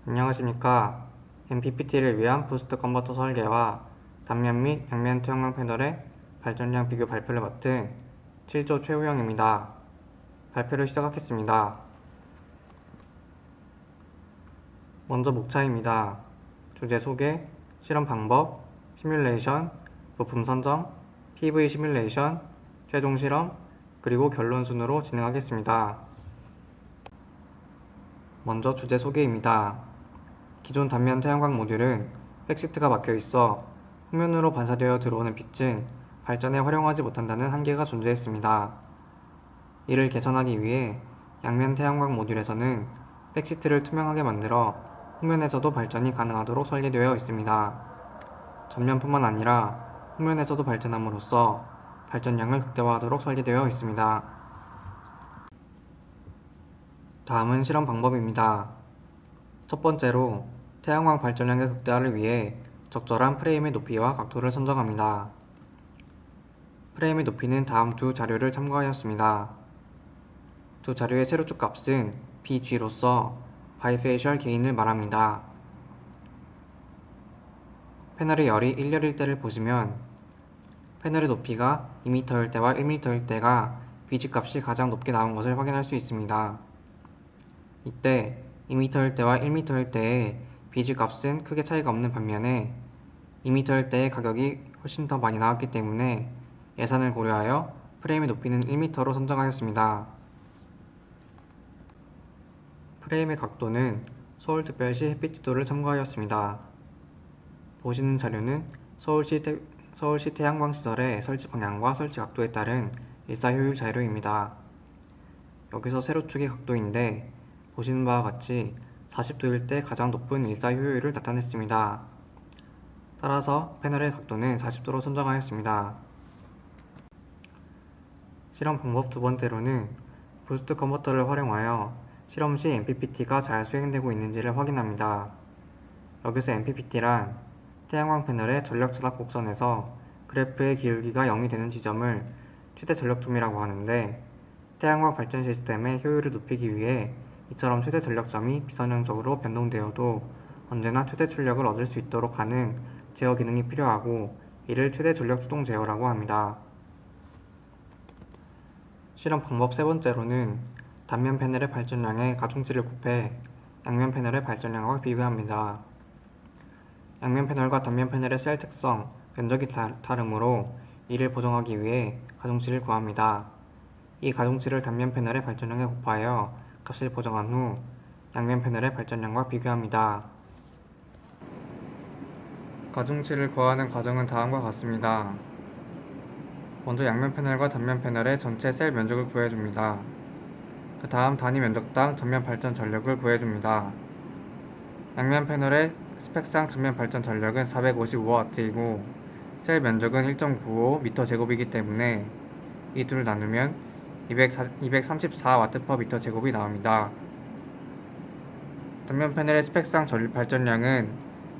안녕하십니까. MPPT를 위한 부스트 컨버터 설계와 단면 및 양면 태양광 패널의 발전량 비교 발표를 맡은 7조 최우영입니다. 발표를 시작하겠습니다. 먼저 목차입니다. 주제 소개, 실험 방법, 시뮬레이션, 부품 선정, PV 시뮬레이션, 최종 실험, 그리고 결론 순으로 진행하겠습니다. 먼저 주제 소개입니다. 기존 단면 태양광 모듈은 백시트가 막혀 있어 후면으로 반사되어 들어오는 빛은 발전에 활용하지 못한다는 한계가 존재했습니다. 이를 개선하기 위해 양면 태양광 모듈에서는 백시트를 투명하게 만들어 후면에서도 발전이 가능하도록 설계되어 있습니다. 전면뿐만 아니라 후면에서도 발전함으로써 발전량을 극대화하도록 설계되어 있습니다. 다음은 실험 방법입니다. 첫 번째로 태양광 발전량의 극대화를 위해 적절한 프레임의 높이와 각도를 선정합니다. 프레임의 높이는 다음 두 자료를 참고하였습니다. 두 자료의 세로축 값은 BG로서 바이페이셜 게인을 말합니다. 패널의 열이 1열일 때를 보시면 패널의 높이가 2m일 때와 1m일 때가 BG 값이 가장 높게 나온 것을 확인할 수 있습니다. 이때 2m일 때와 1m일 때의 BG 값은 크게 차이가 없는 반면에 2m일 때의 가격이 훨씬 더 많이 나왔기 때문에 예산을 고려하여 프레임의 높이는 1m로 선정하였습니다. 프레임의 각도는 서울특별시 햇빛지도를 참고하였습니다. 보시는 자료는 서울시 태양광시설의 설치 방향과 설치 각도에 따른 일사효율 자료입니다. 여기서 세로축이 각도인데 보시는 바와 같이 40도일 때 가장 높은 일사효율을 나타냈습니다. 따라서 패널의 각도는 40도로 선정하였습니다. 실험 방법 두 번째로는 부스트 컨버터를 활용하여 실험 시 MPPT가 잘 수행되고 있는지를 확인합니다. 여기서 MPPT란 태양광 패널의 전력 전압 곡선에서 그래프의 기울기가 0이 되는 지점을 최대 전력점이라고 하는데, 태양광 발전 시스템의 효율을 높이기 위해 이처럼 최대 전력점이 비선형적으로 변동되어도 언제나 최대 출력을 얻을 수 있도록 하는 제어 기능이 필요하고, 이를 최대 전력 추동 제어라고 합니다. 실험 방법 세 번째로는 단면 패널의 발전량의 가중치를 곱해 양면 패널의 발전량과 비교합니다. 양면 패널과 단면 패널의 셀 특성, 면적이 다르므로 이를 보정하기 위해 가중치를 구합니다. 이 가중치를 단면 패널의 발전량에 곱하여 값을 보정한 후 양면 패널의 발전량과 비교합니다. 가중치를 구하는 과정은 다음과 같습니다. 먼저 양면 패널과 단면 패널의 전체 셀 면적을 구해줍니다. 그 다음 단위 면적당 전면 발전 전력을 구해줍니다. 양면 패널의 스펙상 전면 발전 전력은 455W이고 셀 면적은 1.95m 제곱이기 때문에 이 둘을 나누면 234W/m 제곱이 나옵니다. 단면 패널의 스펙상 발전량은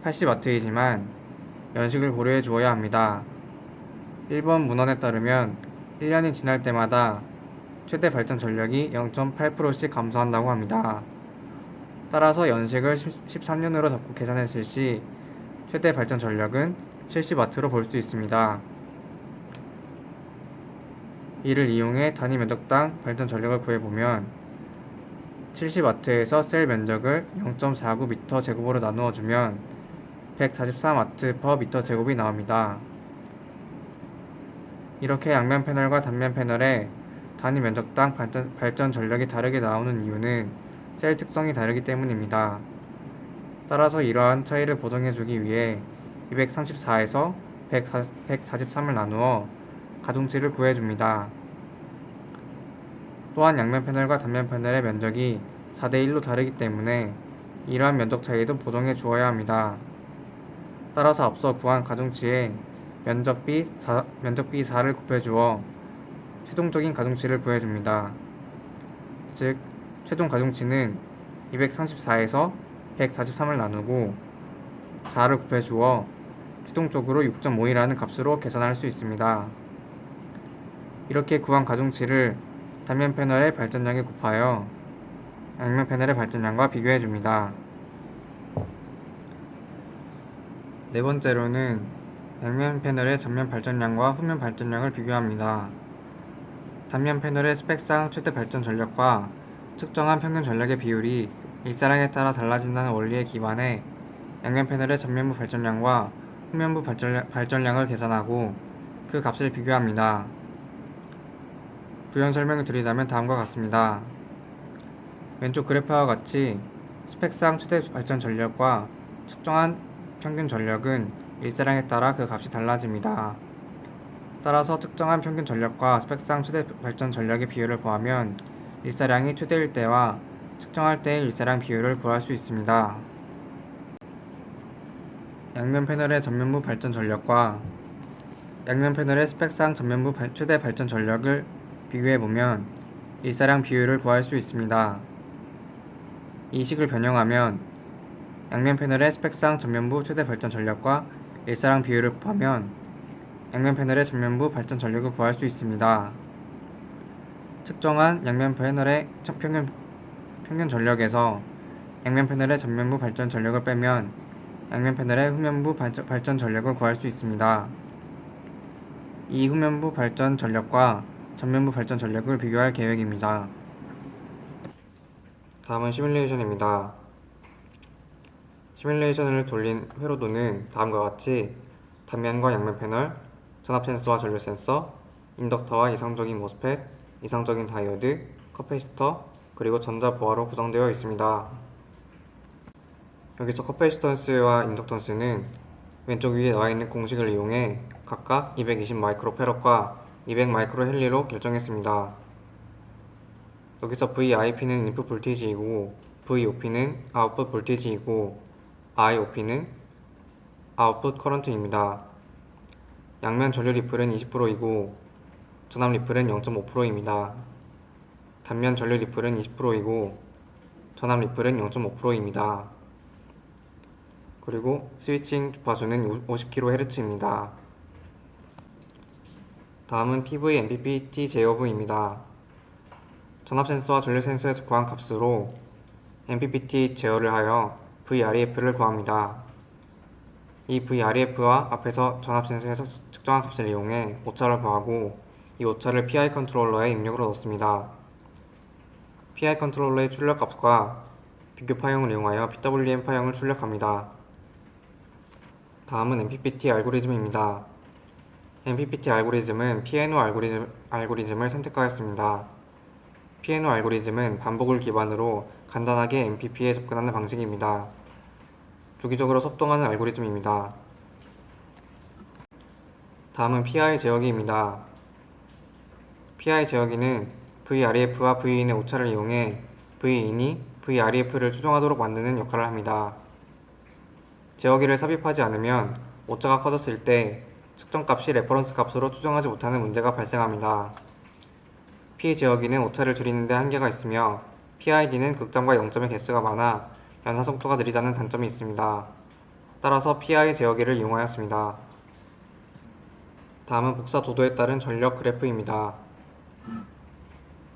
80W이지만 연식을 고려해 주어야 합니다. 1번 문헌에 따르면 1년이 지날 때마다 최대 발전 전력이 0.8%씩 감소한다고 합니다. 따라서 연식을 13년으로 잡고 계산했을 시 최대 발전 전력은 70W로 볼 수 있습니다. 이를 이용해 단위 면적당 발전 전력을 구해보면 70W에서 셀 면적을 0.49m 제곱으로 나누어주면 143W/m 제곱이 나옵니다. 이렇게 양면 패널과 단면 패널의 단위 면적당 발전 전력이 다르게 나오는 이유는 셀 특성이 다르기 때문입니다. 따라서 이러한 차이를 보정해주기 위해 234에서 143을 나누어 가중치를 구해줍니다. 또한 양면 패널과 단면 패널의 면적이 4대1로 다르기 때문에 이러한 면적 차이도 보정해 주어야 합니다. 따라서 앞서 구한 가중치에 면적 B4를 곱해주어 최종적인 가중치를 구해줍니다. 즉, 최종 가중치는 234에서 143을 나누고 4를 곱해주어 최종적으로 6.5이라는 값으로 계산할 수 있습니다. 이렇게 구한 가중치를 단면 패널의 발전량에 곱하여 양면 패널의 발전량과 비교해줍니다. 네 번째로는 양면 패널의 전면 발전량과 후면 발전량을 비교합니다. 단면 패널의 스펙상 최대 발전 전력과 측정한 평균 전력의 비율이 일사량에 따라 달라진다는 원리에 기반해 양면 패널의 전면부 발전량과 후면부 발전량을 계산하고 그 값을 비교합니다. 부연 설명을 드리자면 다음과 같습니다. 왼쪽 그래프와 같이 스펙상 최대 발전 전력과 측정한 평균 전력은 일사량에 따라 그 값이 달라집니다. 따라서 특정한 평균 전력과 스펙상 최대 발전 전력의 비율을 구하면 일사량이 최대일 때와 측정할 때의 일사량 비율을 구할 수 있습니다. 양면 패널의 전면부 발전 전력과 양면 패널의 스펙상 전면부 최대 발전 전력을 비교해보면 일사량 비율을 구할 수 있습니다. 이 식을 변형하면 양면 패널의 스펙상 전면부 최대 발전 전력과 일사량 비율을 곱하면 양면 패널의 전면부 발전 전력을 구할 수 있습니다. 측정한 양면 패널의 평균 전력에서 양면 패널의 전면부 발전 전력을 빼면 양면 패널의 후면부 발전 전력을 구할 수 있습니다. 이 후면부 발전 전력과 전면부 발전 전력을 비교할 계획입니다. 다음은 시뮬레이션입니다. 시뮬레이션을 돌린 회로도는 다음과 같이 단면과 양면 패널, 전압 센서와 전류 센서, 인덕터와 이상적인 모스펫, 이상적인 다이오드, 커패시터, 그리고 전자 부하로 구성되어 있습니다. 여기서 커패시턴스와 인덕턴스는 왼쪽 위에 나와 있는 공식을 이용해 각각 220 마이크로패럿과 200 마이크로 헨리로 결정했습니다. 여기서 VIP는 인풋 볼테이지이고 VOP는 아웃풋 볼테이지이고 IOP는 아웃풋 커런트입니다. 양면 전류 리플은 20%이고 전압 리플은 0.5%입니다. 단면 전류 리플은 20%이고 전압 리플은 0.5%입니다. 그리고 스위칭 주파수는 50kHz입니다. 다음은 PV MPPT 제어부입니다. 전압 센서와 전류 센서에서 구한 값으로 MPPT 제어를 하여 VREF를 구합니다. 이 VREF와 앞에서 전압 센서에서 측정한 값을 이용해 오차를 구하고 이 오차를 PI 컨트롤러에 입력으로 넣습니다. PI 컨트롤러의 출력 값과 비교 파형을 이용하여 PWM 파형을 출력합니다. 다음은 MPPT 알고리즘입니다. MPPT 알고리즘은 피아노 알고리즘을 선택하였습니다. 피아노 알고리즘은 반복을 기반으로 간단하게 MPP에 접근하는 방식입니다. 주기적으로 속동하는 알고리즘입니다. 다음은 PI 제어기입니다. PI 제어기는 VREF와 Vin의 오차를 이용해 Vin이 VREF를 추정하도록 만드는 역할을 합니다. 제어기를 삽입하지 않으면 오차가 커졌을 때 측정값이 레퍼런스 값으로 추정하지 못하는 문제가 발생합니다. P제어기는 오차를 줄이는 데 한계가 있으며 PID는 극점과 0점의 개수가 많아 연사 속도가 느리다는 단점이 있습니다. 따라서 PI 제어기를 이용하였습니다. 다음은 복사 도도에 따른 전력 그래프입니다.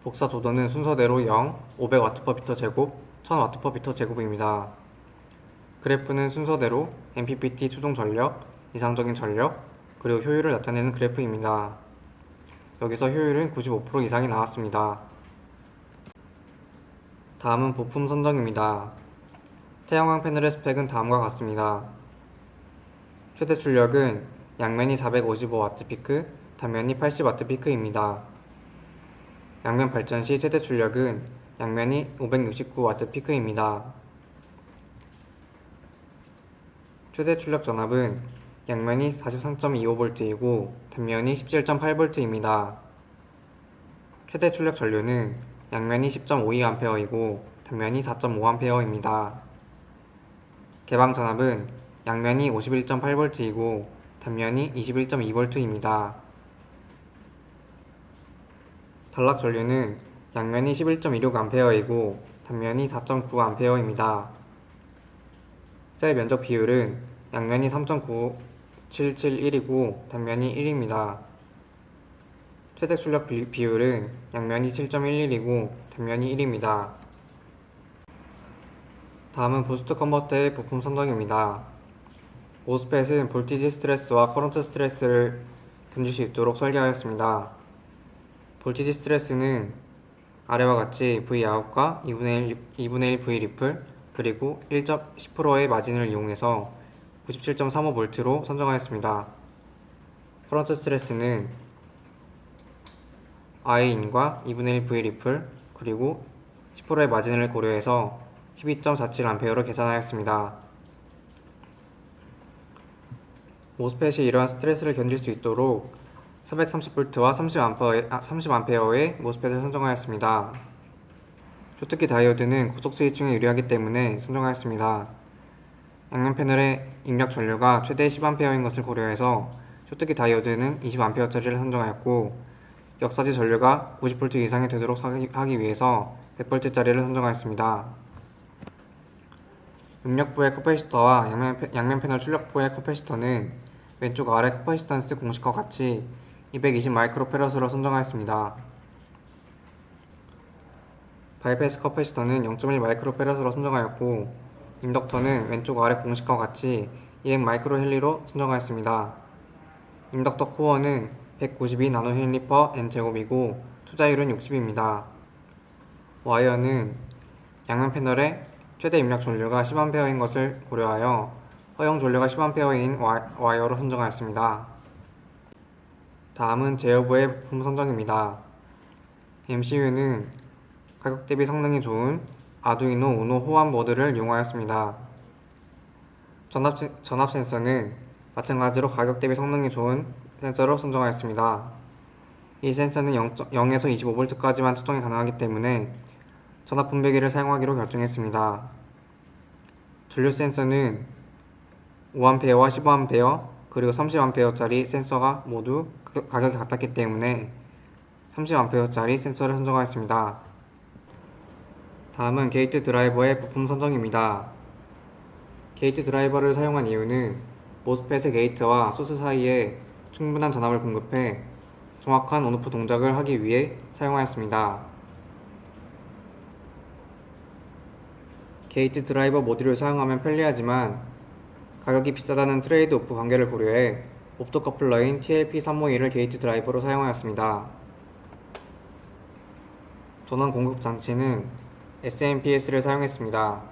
복사 도도는 순서대로 0, 500W/m 제곱, 1000W/m 제곱입니다. 그래프는 순서대로 MPPT 추동 전력, 이상적인 전력, 그리고 효율을 나타내는 그래프입니다. 여기서 효율은 95% 이상이 나왔습니다. 다음은 부품 선정입니다. 태양광 패널의 스펙은 다음과 같습니다. 최대 출력은 양면이 455W 피크, 단면이 80W 피크입니다. 양면 발전 시 최대 출력은 양면이 569W 피크입니다. 최대 출력 전압은 양면이 43.25V이고 단면이 17.8V입니다. 최대 출력 전류는 양면이 10.52A이고 단면이 4.5A입니다. 개방 전압은 양면이 51.8V이고 단면이 21.2V입니다. 단락 전류는 양면이 11.26A이고 단면이 4.9A입니다. 셀 면적 비율은 양면이 3.9771이고 단면이 1입니다. 최대 출력 비율은 양면이 7.11이고 단면이 1입니다. 다음은 부스트 컨버터의 부품 선정입니다. 모스펫은 볼티지 스트레스와 커런트 스트레스를 견딜 수 있도록 설계하였습니다. 볼티지 스트레스는 아래와 같이 V 아웃과 2분의 1 V 리플 그리고 1.10%의 마진을 이용해서 97.35V로 선정하였습니다. 커런트 스트레스는 I인과 2분의 1 V 리플 그리고 10%의 마진을 고려해서 12.47A로 계산하였습니다. 모스펫이 이러한 스트레스를 견딜 수 있도록 430V와 30A의 모스펫을 선정하였습니다. 쇼트키 다이오드는 고속 스위칭에 유리하기 때문에 선정하였습니다. 양면 패널의 입력 전류가 최대 10A인 것을 고려해서 쇼트키 다이오드는 20A짜리를 선정하였고, 역사지 전류가 90V 이상이 되도록 하기 위해서 100V짜리를 선정하였습니다. 입력부의 커패시터와 양면 패널 출력부의 커패시터는 왼쪽 아래 커패시턴스 공식과 같이 220 마이크로페럿으로 선정하였습니다. 바이패스 커패시터는 0.1 마이크로페럿으로 선정하였고, 인덕터는 왼쪽 아래 공식과 같이 200 마이크로헬리로 선정하였습니다. 인덕터 코어는 192 나노헬리 퍼 N제곱이고 투자율은 60입니다. 와이어는 양면 패널의 최대 입력 전류가 10A인 것을 고려하여 허용 전류가 10A인 와이어로 선정하였습니다. 다음은 제어부의 부품 선정입니다. MCU는 가격 대비 성능이 좋은 아두이노 우노 호환 보드를 이용하였습니다. 전압 센서는 마찬가지로 가격 대비 성능이 좋은 센서로 선정하였습니다. 이 센서는 0에서 25V까지만 측정이 가능하기 때문에 전압 분배기를 사용하기로 결정했습니다. 전류 센서는 5A와 15A 그리고 30A짜리 센서가 모두 가격이 같았기 때문에 30A짜리 센서를 선정하였습니다. 다음은 게이트 드라이버의 부품 선정입니다. 게이트 드라이버를 사용한 이유는 모스펫의 게이트와 소스 사이에 충분한 전압을 공급해 정확한 온오프 동작을 하기 위해 사용하였습니다. 게이트 드라이버 모듈을 사용하면 편리하지만 가격이 비싸다는 트레이드 오프 관계를 고려해 옵토커플러인 TLP352를 게이트 드라이버로 사용하였습니다. 전원 공급 장치는 SMPS를 사용했습니다.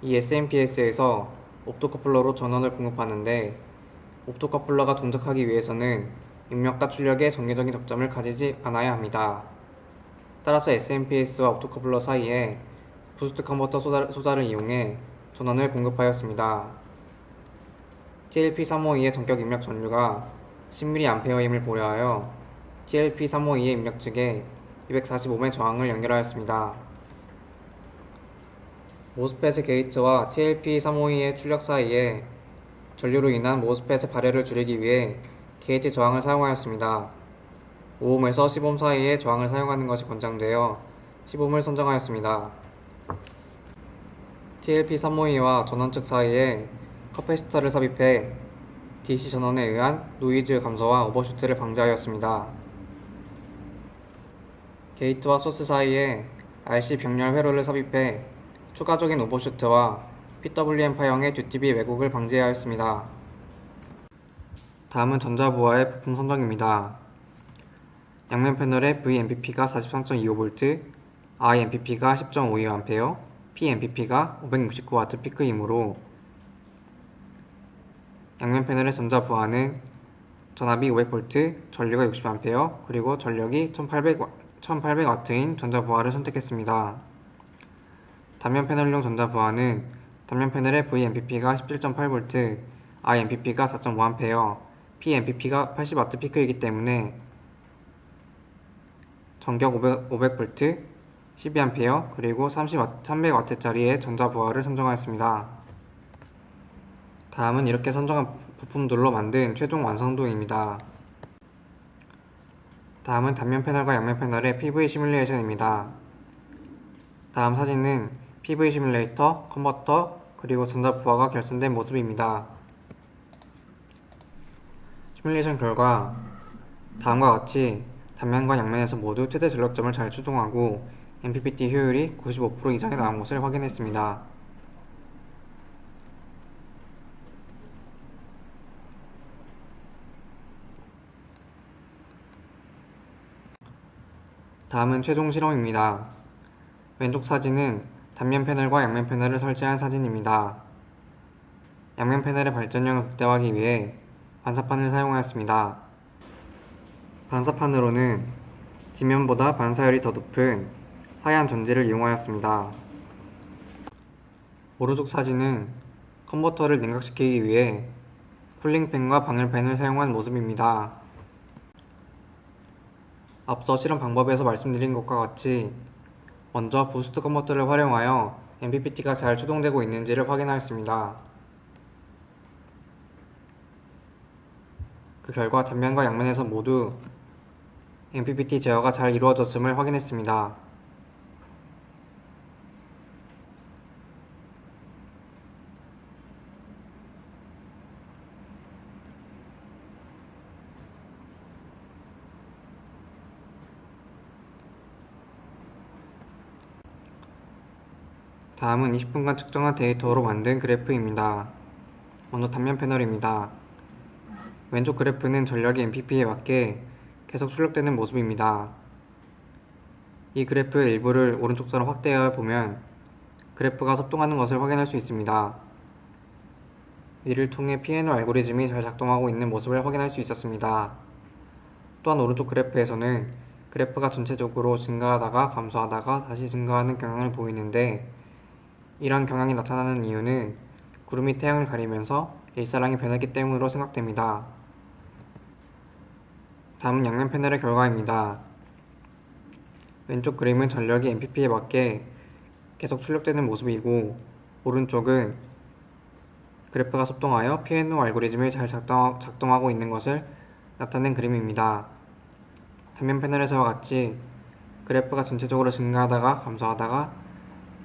이 SMPS에서 옵토커플러로 전원을 공급하는데 옵토커플러가 동작하기 위해서는 입력과 출력에 전개적인 접점을 가지지 않아야 합니다. 따라서 SMPS와 옵토커플러 사이에 부스트 컨버터 소자를 이용해 전원을 공급하였습니다. TLP352의 전격 입력 전류가 10mAh임을 고려하여 TLP352의 입력 측에 245매 저항을 연결하였습니다. 모스펫의 게이트와 TLP352의 출력 사이에 전류로 인한 모스펫의 발열을 줄이기 위해 게이트 저항을 사용하였습니다. 5ohm에서 10ohm 사이의 저항을 사용하는 것이 권장되어 10ohm을 선정하였습니다. TLP352와 전원 측 사이에 커패시터를 삽입해 DC 전원에 의한 노이즈 감소와 오버슈트를 방지하였습니다. 게이트와 소스 사이에 RC 병렬 회로를 삽입해 추가적인 오버슈트와 PWM 파형의 듀티비 왜곡을 방지하였습니다. 다음은 전자부하의 부품 선정입니다. 양면 패널의 VMPP가 43.25V, IMPP가 10.52A, PMPP가 569W 피크이므로 양면 패널의 전자부하는 전압이 500V, 전류가 60A, 그리고 전력이 1800W인 전자부하를 선택했습니다. 단면 패널용 전자부하는 단면 패널의 VMPP가 17.8V, IMPP가 4.5A, PMPP가 80W 피크이기 때문에 전격 500V, 12A, 그리고 300W짜리의 전자부하를 선정하였습니다. 다음은 이렇게 선정한 부품들로 만든 최종 완성도입니다. 다음은 단면 패널과 양면 패널의 PV 시뮬레이션입니다. 다음 사진은 PV 시뮬레이터, 컨버터, 그리고 전자부하가 결선된 모습입니다. 시뮬레이션 결과 다음과 같이 단면과 양면에서 모두 최대 전력점을 잘 추종하고 MPPT 효율이 95% 이상이 나온 것을 확인했습니다. 다음은 최종 실험입니다. 왼쪽 사진은 단면 패널과 양면 패널을 설치한 사진입니다. 양면 패널의 발전량을 극대화하기 위해 반사판을 사용하였습니다. 반사판으로는 뒷면보다 반사율이 더 높은 하얀 전지를 이용하였습니다. 오른쪽 사진은 컨버터를 냉각시키기 위해 쿨링팬과 방열팬을 사용한 모습입니다. 앞서 실험 방법에서 말씀드린 것과 같이 먼저 부스트 컨버터를 활용하여 MPPT가 잘 추동되고 있는지를 확인하였습니다. 그 결과 단면과 양면에서 모두 MPPT 제어가 잘 이루어졌음을 확인했습니다. 다음은 20분간 측정한 데이터로 만든 그래프입니다. 먼저 단면 패널입니다. 왼쪽 그래프는 전력이 MPP에 맞게 계속 출력되는 모습입니다. 이 그래프의 일부를 오른쪽처럼 확대하여 보면 그래프가 섭동하는 것을 확인할 수 있습니다. 이를 통해 P&O 알고리즘이 잘 작동하고 있는 모습을 확인할 수 있었습니다. 또한 오른쪽 그래프에서는 그래프가 전체적으로 증가하다가 감소하다가 다시 증가하는 경향을 보이는데, 이러한 경향이 나타나는 이유는 구름이 태양을 가리면서 일사량이 변했기 때문으로 생각됩니다. 다음은 양면 패널의 결과입니다. 왼쪽 그림은 전력이 MPP에 맞게 계속 출력되는 모습이고, 오른쪽은 그래프가 섭동하여 P&O 알고리즘이 잘 작동하고 있는 것을 나타낸 그림입니다. 단면 패널에서와 같이 그래프가 전체적으로 증가하다가 감소하다가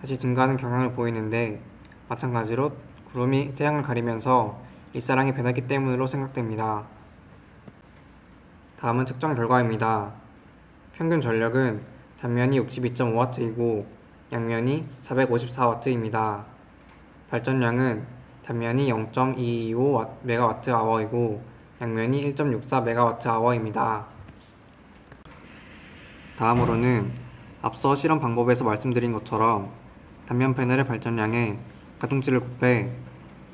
다시 증가하는 경향을 보이는데, 마찬가지로 구름이 태양을 가리면서 일사량이 변했기 때문으로 생각됩니다. 다음은 측정 결과입니다. 평균 전력은 단면이 62.5W이고 양면이 454W입니다. 발전량은 단면이 0.225MWh이고 양면이 1.64MWh입니다. 다음으로는 앞서 실험 방법에서 말씀드린 것처럼 단면 패널의 발전량에 가중치를 곱해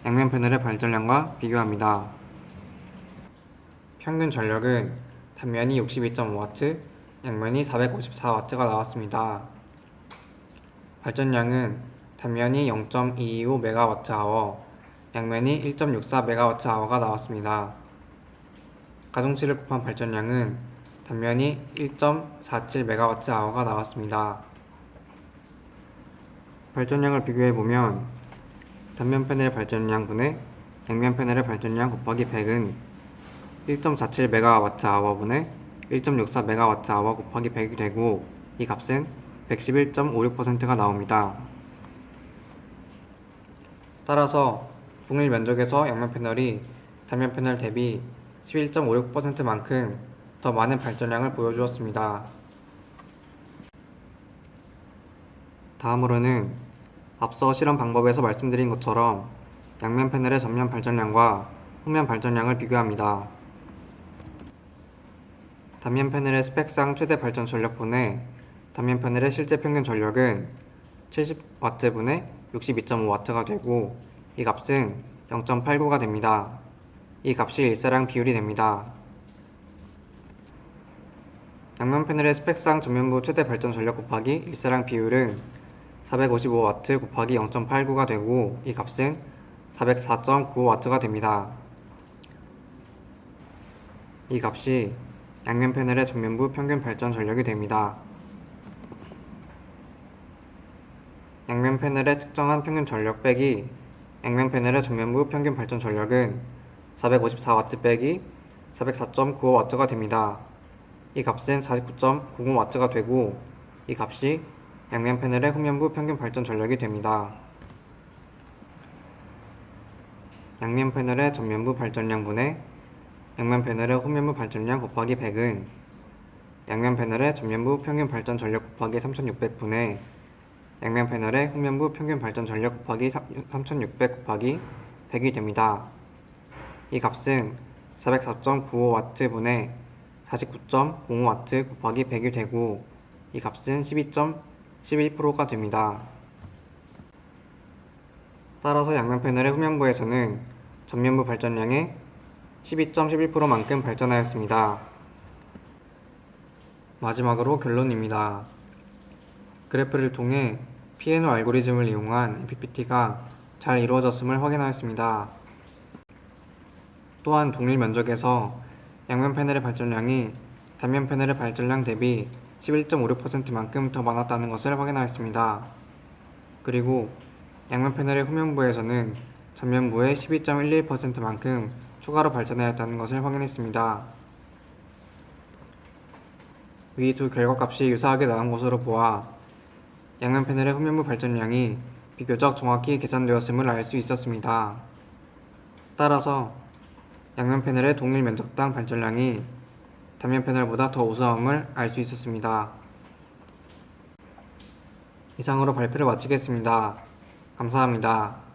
양면 패널의 발전량과 비교합니다. 평균 전력은 단면이 62.5W, 양면이 454W가 나왔습니다. 발전량은 단면이 0.225MWh, 양면이 1.64MWh가 나왔습니다. 가중치를 곱한 발전량은 단면이 1.47MWh가 나왔습니다. 발전량을 비교해보면 단면 패널의 발전량 분의 양면 패널의 발전량 곱하기 100은 1.47MWh 분의 1.64MWh 곱하기 100이 되고, 이 값은 111.56%가 나옵니다. 따라서 동일 면적에서 양면 패널이 단면 패널 대비 11.56%만큼 더 많은 발전량을 보여주었습니다. 다음으로는 앞서 실험 방법에서 말씀드린 것처럼 양면 패널의 전면 발전량과 후면 발전량을 비교합니다. 단면 패널의 스펙상 최대 발전 전력분의 단면 패널의 실제 평균 전력은 70W 분의 62.5W가 되고, 이 값은 0.89가 됩니다. 이 값이 일사량 비율이 됩니다. 양면 패널의 스펙상 전면부 최대 발전 전력 곱하기 일사량 비율은 455W 곱하기 0.89가 되고, 이 값은 404.95W가 됩니다. 이 값이 양면 패널의 전면부 평균 발전 전력이 됩니다. 양면 패널의 측정한 평균 전력 빼기 양면 패널의 전면부 평균 발전 전력은 454W 빼기 404.95W가 됩니다. 이 값은 49.05W가 되고, 이 값이 양면 패널의 후면부 평균 발전 전력이 됩니다. 양면 패널의 전면부 발전량 분의 양면 패널의 후면부 발전량 곱하기 100은 양면 패널의 전면부 평균 발전 전력 곱하기 3600분의 양면 패널의 후면부 평균 발전 전력 곱하기 3600 곱하기 100이 됩니다. 이 값은 404.95W 분의 49.05W 곱하기 100이 되고, 이 값은 12.11%가 됩니다. 따라서 양면 패널의 후면부에서는 전면부 발전량의 12.11%만큼 발전하였습니다. 마지막으로 결론입니다. 그래프를 통해 P&O 알고리즘을 이용한 MPPT가 잘 이루어졌음을 확인하였습니다. 또한 동일 면적에서 양면 패널의 발전량이 단면 패널의 발전량 대비 11.56%만큼 더 많았다는 것을 확인하였습니다. 그리고 양면 패널의 후면부에서는 전면부의 12.11%만큼 추가로 발전하였다는 것을 확인했습니다. 위 두 결과값이 유사하게 나온 것으로 보아 양면 패널의 후면부 발전량이 비교적 정확히 계산되었음을 알 수 있었습니다. 따라서 양면 패널의 동일 면적당 발전량이 단면 패널보다 더 우수함을 알 수 있었습니다. 이상으로 발표를 마치겠습니다. 감사합니다.